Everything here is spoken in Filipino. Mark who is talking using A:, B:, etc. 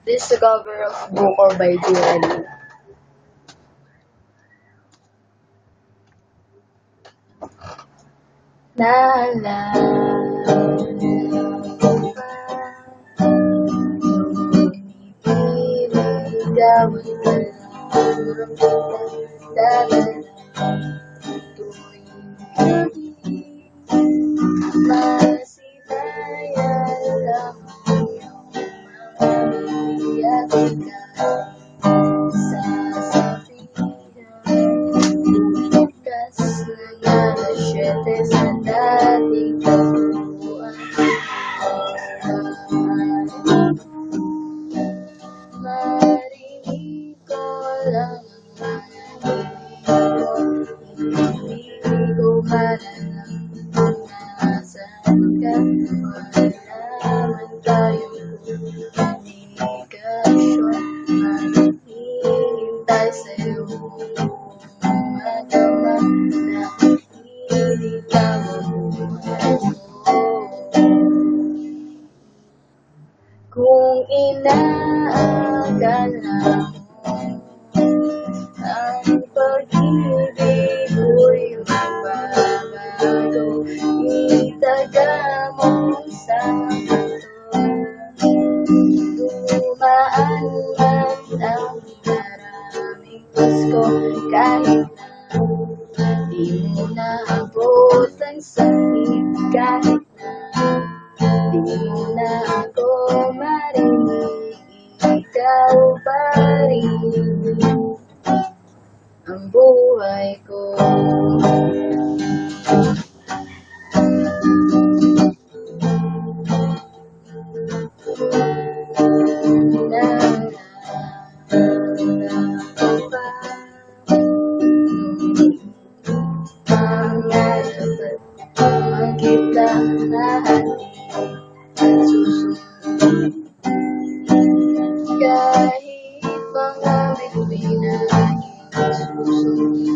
A: This is a cover of Buko by Diwali. Naalala ko pa nung piniligawan ka lang kita dalalang tuwing gabi. Masinaya lang ang iyong mga biyahe ka sasabihan. Bukas na alas 7 sa dating tagpuan. Marinig ko lang ang manahimik ko. Hindi ko malalang kung nasaan ka. Wala man tayong komunikasyon. Maghihintay sa'yo madama na ilitaw ang buhay mo. Kung inaakala mo ang pag-ibig ko'y magbabago, itaga mo sa mundo. Dumaan man ang maraming Pasko, kahit na di mo naabot ang sakit, kahit na di mo na ako marinig, ikaw pa rin ang buhay ko. Naalala ko pa pangarap at magkita natin at susunod. Kahit mga bituin na laging susunod.